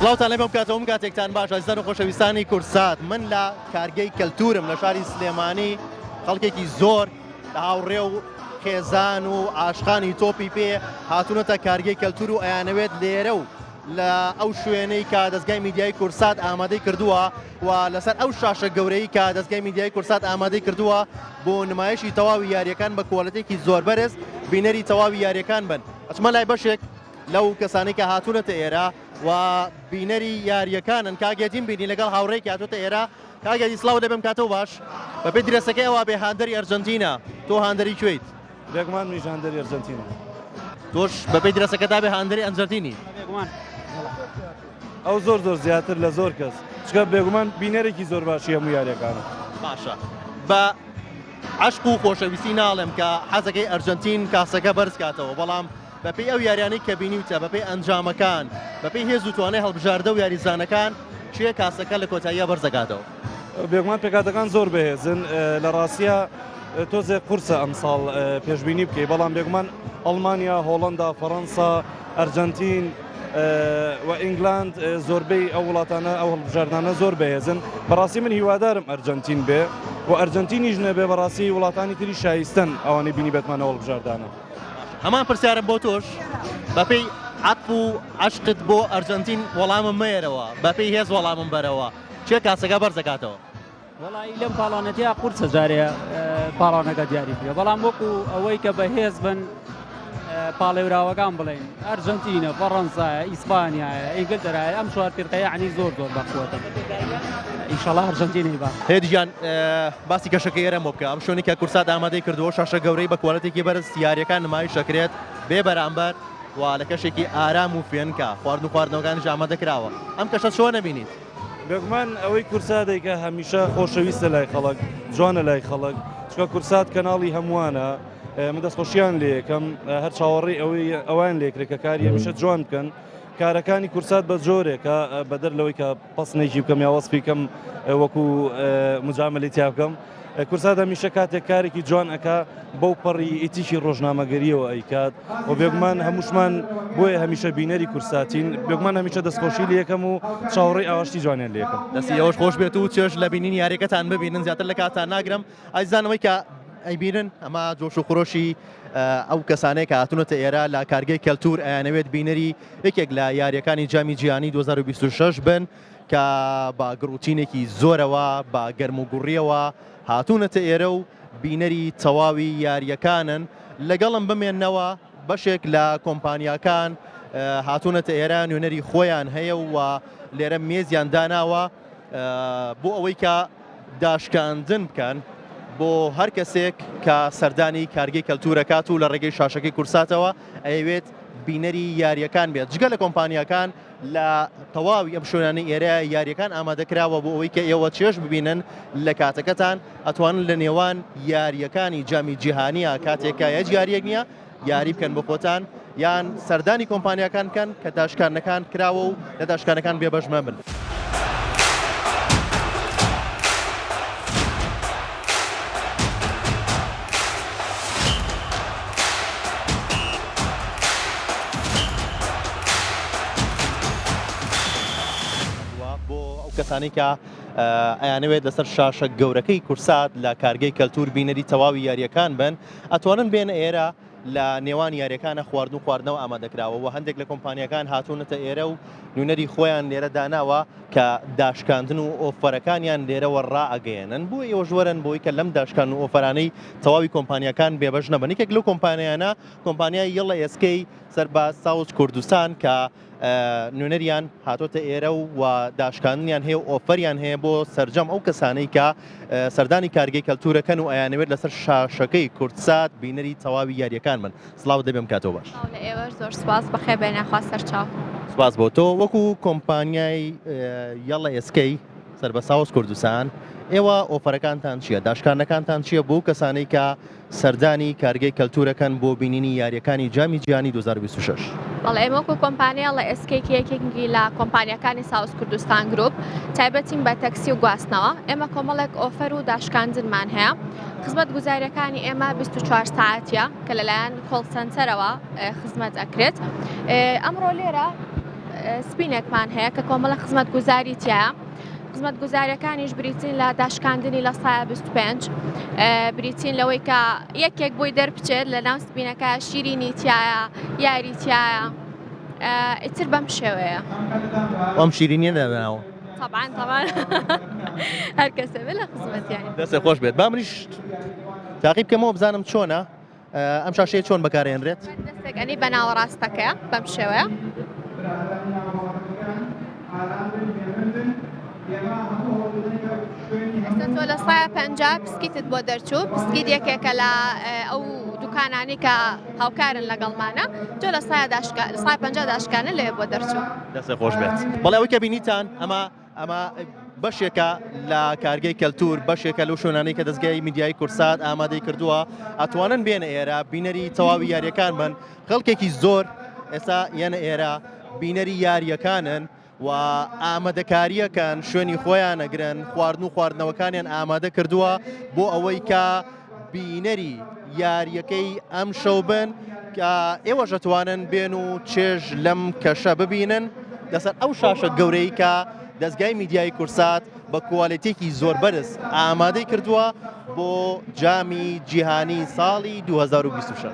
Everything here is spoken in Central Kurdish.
سڵاوتان لێ بەم کاتەوەم کاتێکتان باش ئازیزان و خۆشەویستانی کورسات من لە کارگەی کەلتورم لە شاری سلێمانی خەڵکێکی زۆر لە هاوڕێ و خێزان و عاشقانی تۆپی پێ هاتوونەتە کارگەی کەلتور و ئەیانەوێت لێرە و لە ئەو شوێنەی کە دەستگای میدیای کورسات ئامادەی کردووە و لەسەر ئەو شاشە گەورەی کە دەستگای میدیای کورسات ئامادەی کردووە بۆ نمایشی تەواوی یاریەکان بە کۆڵەتێکی زۆر بەرز بینەری تەواوی یاریەکان بن. ئەچمە لای بەشێک لەو کەسانی کە هاتوونەتە ئێرە و بینەری یاریەکانن کاگێتین بینی لەگەڵ هاوڕێکی هاتوتە ئێرە. کاگێتی سڵاو دەبێم کاتەوە باش بەپێی درەسەکەی ئەوە بێ هاندەری ئەرجەنتینە تۆ هاندەری کوێیت؟ بێگومان منیش هاندەری ئەرجەنتینە. تۆش بەپێی درەسەکەدا بێ هاندەری ئەرجەنتینی؟ ئەو زۆر زیاتر لە زۆر کەس چکە بێگومان بینەرێکی زۆر باشی هەموو یاریەکانە. باشە بە عشق و خۆشەویستی ناڵێم کە حەزەکەی ئەرجەنتین کاسەکە بەرز کاتەوە، بەڵام بەپێی ئەو یاریانەی کە بینیوتە بەپێی ئەنجامەکان بەپێی هێز و توانای هەڵبژاردە و یاریزانەکان چێ کاسەکە لە کۆتاییە بەرزەکاتەوە؟ بێگومان پێکاتەکان زۆر بەهێزن لە ڕاستیە تۆزێک قورسە ئەمساڵ پێشبینی بکەی، بەڵام بێگومان ئەڵمانیا، هۆڵەندا، فەڕەنسا، ئەرجەنتین و ئینگلاند زۆربەی ئەو وڵاتانە ئەو هەڵبژاردانە زۆر بەهێزن. بەڕاستی من هیوادارم ئەرجەنتین بێ و ئەرجەنتینیش نەبێ بەڕاستی وڵاتانی تری شایستن ئەوانەی بینی بێتمانە هەڵبژاردانە. هەمان پرسیارم بۆ تۆش بەپێی عەتف و عەشقت بۆ ئەرجەنتین وەڵامم مێرەوە، بەپێی هێز وەڵامم بەرەوە چێ کاسەکە بەرزەکاتەوە؟ وڵی لەم پاڵانەتیا قورسە جارەیە پاڵانەکە دیاری کرێ، بەڵام وەکو ئەوەی کە بەهێز بن پاڵێوراوەکان بڵێن ئەرجەنتینە، فەڕەنسایە، ئیسپانیایە، ئینگلتەرایە، ئەم چوار فرقەیە عنی زۆر بەخواتە. ئینشاڵڵا ئەرجەنتینی با. هێدیجان باسی کەشەکە ئێرە بۆ بکە ئەم شوێنی کە کورسات ئامادەی کردووە شاشە گەورەی بە کۆڵەتێکی بەرز یاریەکان نمایش دەکرێت بێ بەرامبەر و لە کەشێکی ئارام و فێنکە خواردن و خواردنەوەکانیش ئامادە کراوە. ئەم کەشە چۆن نەبینیت؟ بێگومان ئەوەی کورساتێکە هەمیشە خۆشەویستە لای خەڵک، جوانە لای خەڵک، چکە کورسات کەناڵی هەمووانە، من دەستخۆشیان لێ یەکەم هەر چاوەڕێی ئەوان لێکرێت کە کاری هەمیشە جوان بکەن. کارەکانی کورسات بە جۆرێکە بەدەر لەوەی کە پەسنێکی بکەم یا وەسفی کەم وەکو مجاملی تیا بکەم. کورسات هەمیشە کاتێک کارێکی جوان ئەکا بەو پەڕی ئیتیشی ڕۆژنامەگەریەوە ئەیکات و بێگومان هەمووشمان بۆیە هەمیشە بینەری کورساتین، بێگومان هەمیشە دەستخۆشی لێ یەکەم و چاوەڕێی ئاواشتی جوانیان لێ یەکەم. دەستی ئەوەش خۆش بێت و چێش لە بینین یاریەکەتان ببینن زیاتر لە کاتان ناگرم. ئایزانەوەی کە ئەیبینن ئەمە جۆش و خۆشی ئەو کەسانەیە کە هاتوونەتە ئێرە لە کارگەی کەلتور ئەیانەوێت بینەری یەکێک لە یاریەکانی جامی جیهانی 2026 بن کە با گڕوتینێکی زۆرەوە با گەرم و گوڕیەوە هاتوونەتە ئێرە و بینەری تەواوی یاریەکانن. لەگەڵم بمێننەوە بەشێک لە کۆمپانیاکان هاتوونەتە ئێرە نوێنەری خۆیان هەیە و لێرە مێزیان داناوە بۆ ئەوەی کە داشکاندن بکەن بۆ هەر کەسێک کە سەردانی کارگەی کەلتورەکات و لە ڕێگەی شاشەکەی کورساتەوە ئەیەوێت بینەری یاریەکان بێت. جگە لە کۆمپانیاکان لە تەواوی ئەم شوێنانەی ئێرە یاریەکان ئامادەکراوە بۆ ئەوەی کە ئێوە چێش ببینن لە کاتەکەتان ئەتوانن لە نێوان یاریەکانی جامی جیهانیە کاتێکە هیچ یاریەک نییە یاری بکەن بۆ خۆتان یان سەردانی کۆمپانیاکان بکەن کە داشکانەکان کراوە و لە داشکانەکان بێبەشمە بن. کەسانی کە ئەیانەوێت لەسەر شاشە گەورەکەی کورسات لە کارگەی کەلتور بینەری تەواوی یاریەکان بن ئەتوانن بێن ئێرە لە نێوان یاریەکانە خواردن و خواردنەوە ئامادەکراوە و هەندێک لە کۆمپانیەکان هاتوونەتە ئێرە و نوێنەری خۆیان لێرە داناوە کە داشکاندن و ئۆفەرەکانیان لێرەوە ڕائەگەیەنن بۆ ئێوە ژوەرن بۆی کە لەم داشکان و ئۆفەرانەی تەواوی کۆمپانیەکان بێبەش نەبن. یەکێک لەو کۆمپانیانە کۆمپانیای یەڵە ئێسکەی سەرباز ساوت کوردستان کە نوێنەریان هاتۆتە ئێرە و داشکاندنیان هەیە و ئۆفەریان هەیە بۆ سەرجەم ئەو کەسانەی کە سەردانی کارگەی کەلتورەکەن و ئەیانەوێت لەسەر شاشەکەی کورسات بینەری تەواوی یاریەکان بن. سڵاو دەبێم کاتەوە باش. لە ئێوەش زۆر سپاس بەخێر بێنەخوا سەرچاو. سپاس بۆ تۆ وەکو کۆمپانیای یەڵە ئێسکەی سەربەساوس کوردستان ئێوە ئۆفەرەکانتان چییە؟ داشکانەکانتان چییە بۆ کەسانەی کە سەردانی کارگەی کەلتورەکەن بۆ بینینی یاریەکانی جامی جیهانی 2026؟ بەڵێ ئێمە وەکو کۆمپانیا لە ئێسکەیەکی یەکێکی لە کۆمپانیەکانی ساوس کوردستان گروپ تایبەتیم بە تەکسی و گواستنەوە ئێمە کۆمەڵێک ئۆفەر و داشکاندنمان هەیە. خزمەت گوزاریەکانی ئێمە 24 ساعتیە کە لەلایەن کۆڵ سەنتەرەوە خزمەت ئەکرێت. ئەمڕۆ لێرە سپینێکمان هەیە کە کۆمەڵە خزمەت گوزاری تایە. خزمەت گوزاریەکانیش بریتین لە داشکاندنی لە سایە 25 بریتین لەوەی کە یەکێک بۆی دەربچێت لە ناو سپینەکە شیرینی تایە یاری تایە ئیتر بەم شێوەیە ئەم شیرینیە دەبناوە طبعا هەر کەسێ بێ لە خزمەتیانی دەستێ خۆش بێت با منیش تاقیب بکەمەوە بزانم چۆنە ئەم شاشەیە چۆن بەکارهێنرێت دەستێک ئەنی بەناوەڕاستەکەیە بەم شێوەیە ئێستا تۆ لە سایە 50 پسکیتت بۆ دەرچوو پسکیت یەکێکە لە ئەو دوکانانی کە هاوکارن لەگەڵمانە تۆ لە سایە 50 داشکانە لێ بۆ دەرچوو دەستێ خۆش بێت بەڵێ ئەوەی کە بینیتان ئەمە بەشێکە لە کارگەی کەلتور بەشێکە لەو شوێنانەی کە دەستگای میدیای کورسات ئامادەی کردووە ئەتوانن بێنە ئێرە بینەری تەواوی یاریەکان بن خەڵکێکی زۆر ئێستا یەنە ئێرە بینەری یاریەکانن و ئامادەکاریەکان شوێنی خۆیان ئەگرن خواردن و خواردنەوەکانیان ئامادە کردووە بۆ ئەوەی کە بینەری یاریەکەی ئەم شەو بن کە ئێوەش دەتوانن بێن و چێژ لەم کەشە ببینن لەسەر ئەو شاشە گەورەی کە دەستگای میدیای کورسات بە کوالیتێکی زۆر بەرز ئامادەی کردووە بۆ جامی جیهانی ساڵی 2026.